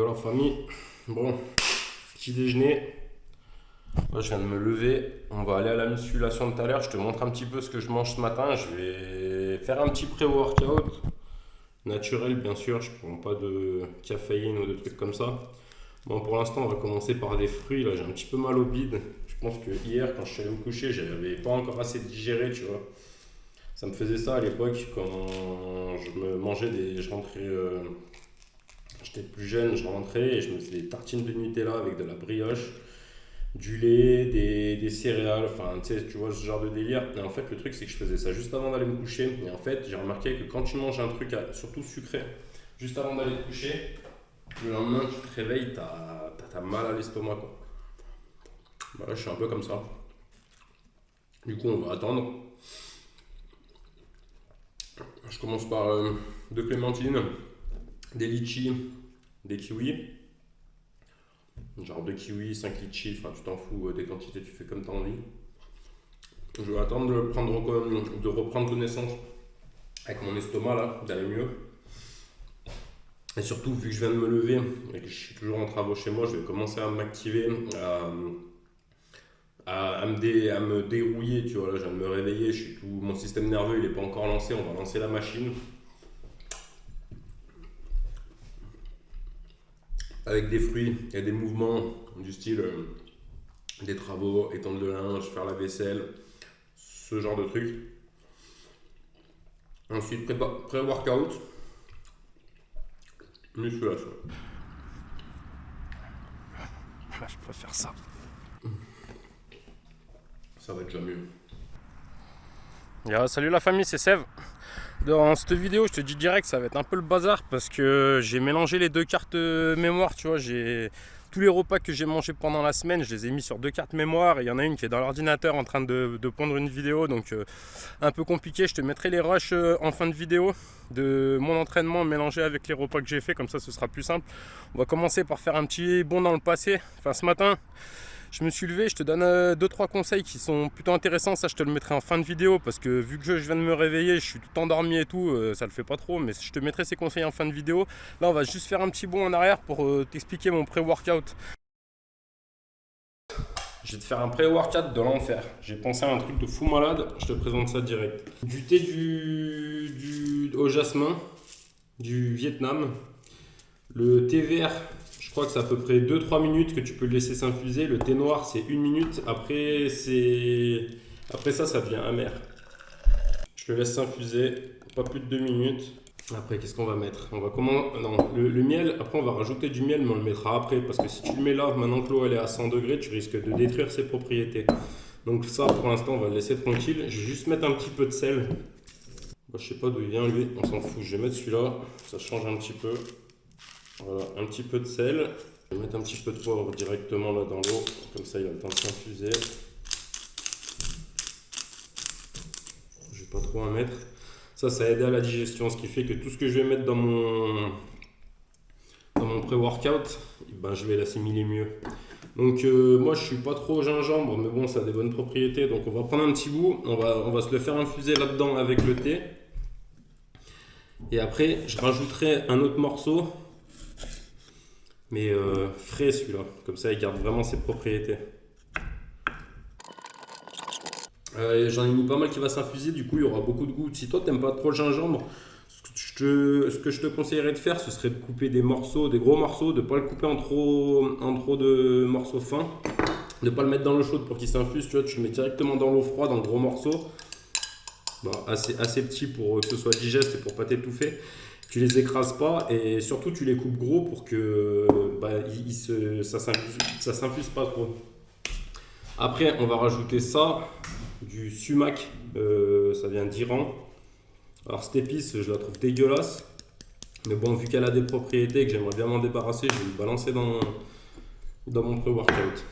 la famille. Bon, petit déjeuner. Là, je viens de me lever. On va aller à la musculation de tout à l'heure. Je te montre un petit peu ce que je mange ce matin. Je vais faire un petit pré-workout. Naturel, bien sûr. Je ne prends pas de caféine ou de trucs comme ça. Bon, pour l'instant, on va commencer par des fruits. Là, j'ai un petit peu mal au bide. Je pense que hier, quand je suis allé me coucher, j'avais pas encore assez digéré, tu vois. Ça me faisait ça à l'époque quand je me mangeais des. Je rentrais. J'étais plus jeune, je rentrais et je me faisais des tartines de Nutella avec de la brioche, du lait, des céréales, enfin tu sais, tu vois ce genre de délire. Et en fait, le truc, c'est que je faisais ça juste avant d'aller me coucher. Et en fait, j'ai remarqué que quand tu manges un truc, surtout sucré, juste avant d'aller te coucher, le lendemain, tu te réveilles, t'as mal à l'estomac, quoi. Bah là, je suis un peu comme ça. Du coup, on va attendre. Je commence par deux clémentines, des litchis, des kiwis. Genre deux kiwis, 5 litchis, enfin tu t'en fous des quantités, tu fais comme tu as envie. Je vais attendre de reprendre connaissance avec mon estomac là, d'aller mieux. Et surtout, vu que je viens de me lever et que je suis toujours en travaux chez moi, je vais commencer à m'activer, à me dérouiller. Tu vois, là, je viens de me réveiller, mon système nerveux il n'est pas encore lancé, on va lancer la machine. Avec des fruits et des mouvements du style des travaux, étendre le linge, faire la vaisselle, ce genre de trucs. Ensuite, pré-workout, musculation. Là, je préfère ça. Ça va être déjà mieux. Salut la famille, c'est Sève. Dans cette vidéo, je te dis direct, ça va être un peu le bazar parce que j'ai mélangé les deux cartes mémoire. Tu vois, j'ai tous les repas que j'ai mangés pendant la semaine, je les ai mis sur deux cartes mémoire. Et il y en a une qui est dans l'ordinateur en train de pondre une vidéo, donc un peu compliqué. Je te mettrai les rushs en fin de vidéo de mon entraînement mélangé avec les repas que j'ai fait, comme ça ce sera plus simple. On va commencer par faire un petit bond dans le passé. Enfin, ce matin, je me suis levé, je te donne 2-3 conseils qui sont plutôt intéressants. Ça, je te le mettrai en fin de vidéo parce que vu que je viens de me réveiller, je suis tout endormi et tout, ça le fait pas trop. Mais je te mettrai ces conseils en fin de vidéo. Là, on va juste faire un petit bond en arrière pour t'expliquer mon pré-workout. Je vais te faire un pré-workout de l'enfer. J'ai pensé à un truc de fou malade, je te présente ça direct. Du thé au jasmin, du Vietnam. Le thé vert, je crois que c'est à peu près 2-3 minutes que tu peux le laisser s'infuser. Le thé noir, c'est 1 minute. Après ça devient amer. Je le laisse s'infuser, pas plus de 2 minutes. Après, qu'est-ce qu'on va mettre? Non, le miel, après on va rajouter du miel, mais on le mettra après. Parce que si tu le mets là, maintenant que l'eau elle est à 100 degrés, tu risques de détruire ses propriétés. Donc ça, pour l'instant, on va le laisser tranquille. Je vais juste mettre un petit peu de sel. Bon, je sais pas d'où il vient lui, on s'en fout. Je vais mettre celui-là, ça change un petit peu. Voilà, un petit peu de sel. Je vais mettre un petit peu de poivre directement là dans l'eau, comme ça il a le temps de s'infuser. Je vais pas trop en mettre. Ça aide à la digestion, ce qui fait que tout ce que je vais mettre dans mon pré-workout, ben, je vais l'assimiler mieux. Donc moi je suis pas trop gingembre, mais bon ça a des bonnes propriétés. Donc on va prendre un petit bout, on va se le faire infuser là-dedans avec le thé. Et après je rajouterai un autre morceau. Mais frais celui-là, comme ça il garde vraiment ses propriétés. J'en ai mis pas mal qui va s'infuser, du coup il y aura beaucoup de goût. Si toi t'aimes pas trop le gingembre, ce que je te conseillerais de faire, ce serait de couper des morceaux, des gros morceaux, de ne pas le couper en trop de morceaux fins, de ne pas le mettre dans l'eau chaude pour qu'il s'infuse. Tu vois, tu le mets directement dans l'eau froide en gros morceaux, bon, assez petits pour que ce soit digeste et pour pas t'étouffer. Tu les écrases pas et surtout tu les coupes gros pour que ça s'infuse pas trop. Après on va rajouter ça, du sumac, ça vient d'Iran. Alors cette épice je la trouve dégueulasse, mais bon vu qu'elle a des propriétés et que j'aimerais bien m'en débarrasser, je vais le balancer dans mon pré-workout.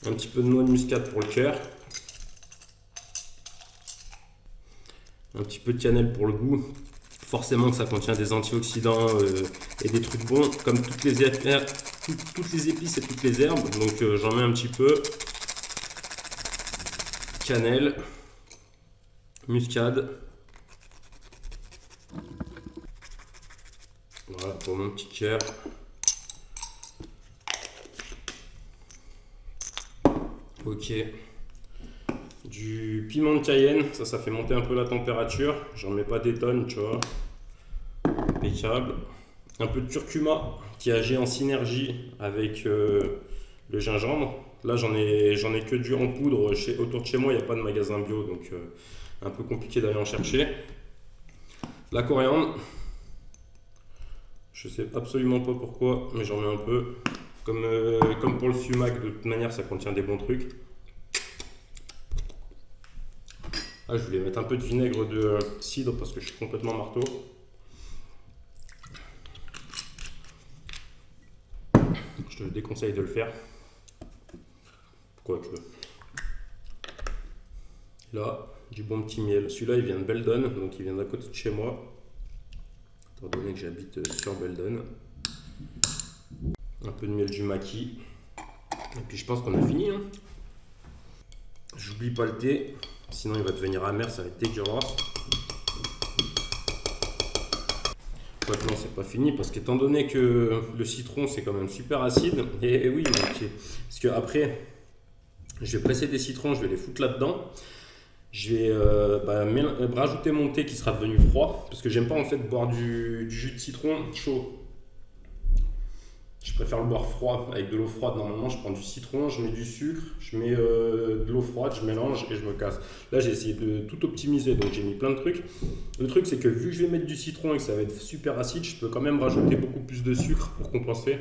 Un petit peu de noix de muscade pour le cœur. Un petit peu de cannelle pour le goût. Forcément que ça contient des antioxydants et des trucs bons, comme toutes les épices et toutes les herbes. Donc j'en mets un petit peu. Cannelle, muscade. Voilà pour mon petit cœur. Ok. Du piment de Cayenne, ça fait monter un peu la température. J'en mets pas des tonnes, tu vois. Impeccable. Un peu de curcuma qui agit en synergie avec le gingembre. Là, j'en ai que du en poudre. Autour de chez moi, il n'y a pas de magasin bio, donc un peu compliqué d'aller en chercher. La coriandre. Je sais absolument pas pourquoi, mais j'en mets un peu. Comme pour le sumac, de toute manière, ça contient des bons trucs. Ah, je voulais mettre un peu de vinaigre de cidre parce que je suis complètement marteau. Je te déconseille de le faire. Quoique. Là, du bon petit miel. Celui-là, il vient de Beldon, donc il vient d'à côté de chez moi. Étant donné que j'habite sur Beldon. Un peu de miel du maquis. Et puis je pense qu'on a fini. Hein. J'oublie pas le thé, sinon il va devenir amer, ça va être dégueulasse. Quoique non, c'est pas fini parce qu'étant donné que le citron c'est quand même super acide, et oui, parce que après je vais presser des citrons, je vais les foutre là-dedans. Je vais rajouter mon thé qui sera devenu froid parce que j'aime pas en fait boire du jus de citron chaud. Je préfère le boire froid, avec de l'eau froide. Normalement, je prends du citron, je mets du sucre, je mets de l'eau froide, je mélange et je me casse. Là, j'ai essayé de tout optimiser, donc j'ai mis plein de trucs. Le truc, c'est que vu que je vais mettre du citron et que ça va être super acide, je peux quand même rajouter beaucoup plus de sucre pour compenser.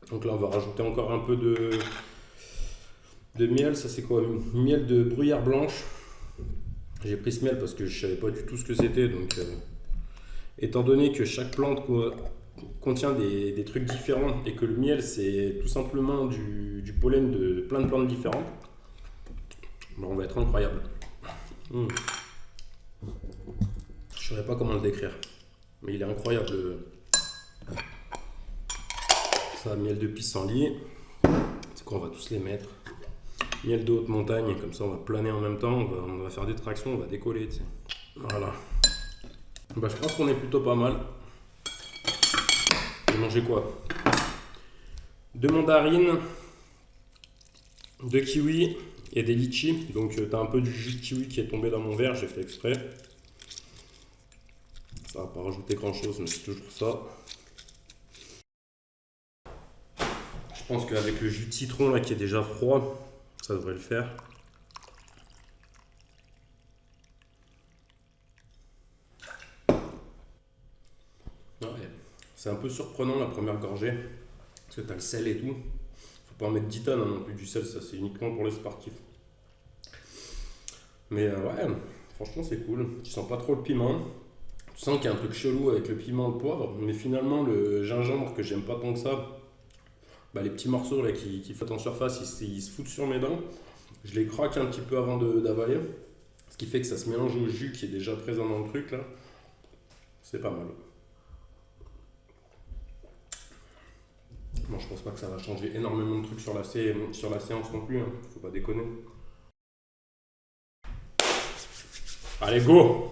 Donc là, on va rajouter encore un peu de miel. Ça, c'est quoi? Miel de bruyère blanche. J'ai pris ce miel parce que je savais pas du tout ce que c'était. Donc, étant donné que chaque plante contient des trucs différents et que le miel c'est tout simplement du pollen de plein de plantes différentes, bon, on va être incroyable. Je saurais pas comment le décrire, mais il est incroyable. Ça, miel de pissenlit, c'est qu'on va tous les mettre. Miel de haute montagne, comme ça on va planer en même temps, on va faire des tractions, on va décoller. Tu sais. Voilà. Bah, je pense qu'on est plutôt pas mal. J'ai mangé quoi? 2 mandarines, 2 kiwis et des litchis. Donc tu as un peu du jus de kiwi qui est tombé dans mon verre, j'ai fait exprès. Ça va pas rajouter grand chose, mais c'est toujours ça. Je pense qu'avec le jus de citron là qui est déjà froid, ça devrait le faire. Ouais. C'est un peu surprenant la première gorgée, parce que tu as le sel et tout. Faut pas en mettre 10 tonnes hein, non plus du sel, ça c'est uniquement pour les sportifs. Mais ouais, franchement c'est cool. Tu sens pas trop le piment. Tu sens qu'il y a un truc chelou avec le piment et le poivre, mais finalement le gingembre que j'aime pas tant que ça, bah, les petits morceaux là qui flottent en surface, ils se foutent sur mes dents. Je les craque un petit peu avant d'avaler, ce qui fait que ça se mélange au jus qui est déjà présent dans le truc là. C'est pas mal. Bon, je pense pas que ça va changer énormément de trucs sur la séance non plus, hein. Faut pas déconner. Allez, go!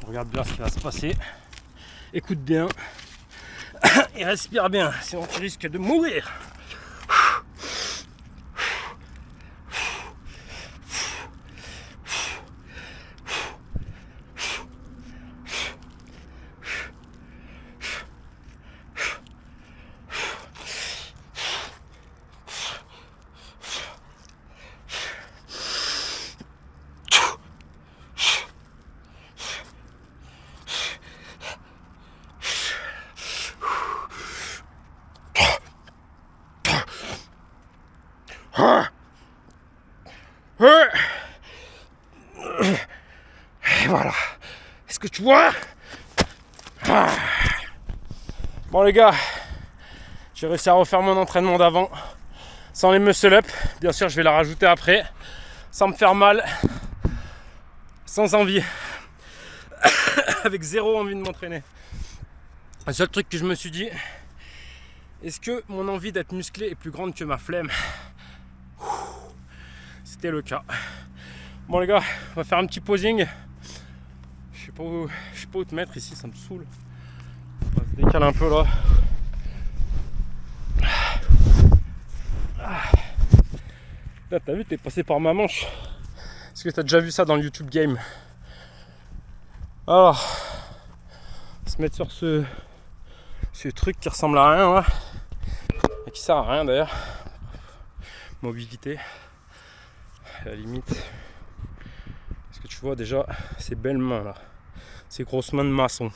Regarde bien ce qui va se passer. Écoute bien. Et respire bien, sinon tu risques de mourir. Et voilà. Est-ce que tu vois? Bon les gars, j'ai réussi à refaire mon entraînement d'avant sans les muscle-up. Bien sûr, je vais la rajouter après, sans me faire mal, sans envie, avec zéro envie de m'entraîner. Le seul truc que je me suis dit, est-ce que mon envie d'être musclé est plus grande que ma flemme? C'était le cas. Bon les gars, on va faire un petit posing. Je sais pas où te mettre ici, ça me saoule. On va se décaler un peu là. Là, t'as vu, t'es passé par ma manche. Est-ce que t'as déjà vu ça dans le YouTube Game? Alors, on va se mettre sur ce truc qui ressemble à rien là. Et qui sert à rien d'ailleurs. Mobilité. À la limite. Est-ce que tu vois déjà ces belles mains là? Ces grosses mains de maçon.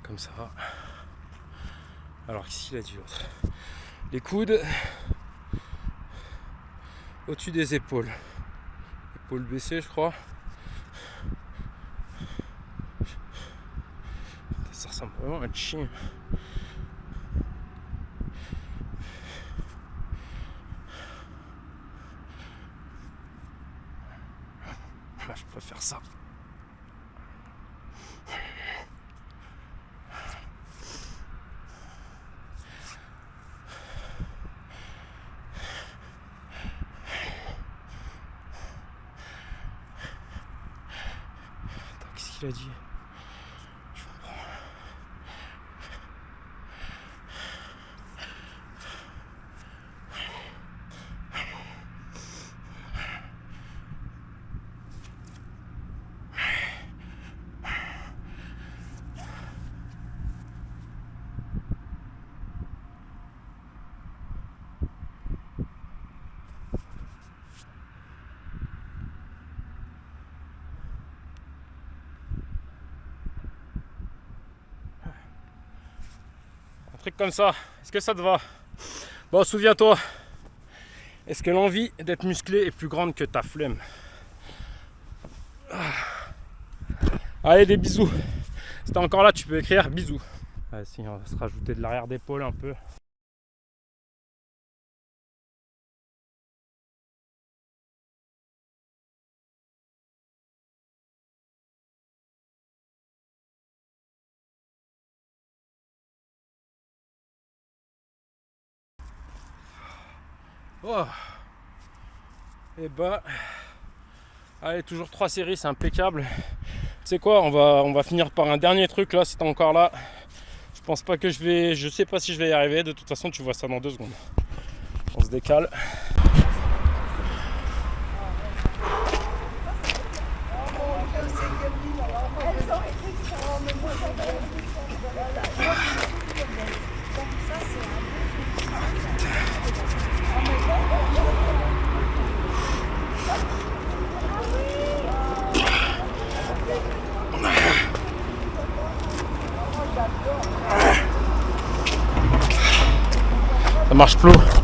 Comme ça. Alors ici il a dit l'autre. Les coudes au-dessus des épaules. Épaules baissées je crois. Ça ressemble vraiment à un chien. Je préfère ça. Attends, qu'est-ce qu'il a dit? Je comprends. Un truc comme ça, est-ce que ça te va? Bon, souviens-toi, est-ce que l'envie d'être musclé est plus grande que ta flemme? Allez, des bisous. Si t'es encore là, tu peux écrire bisous. Ah si, on va se rajouter de l'arrière d'épaule un peu. Oh. Et bah, allez, toujours 3 séries, c'est impeccable. Tu sais quoi, on va finir par un dernier truc là, si t'es encore là. Je pense pas que je sais pas si je vais y arriver. De toute façon, tu vois ça dans 2 secondes. On se décale. Ça marche plus.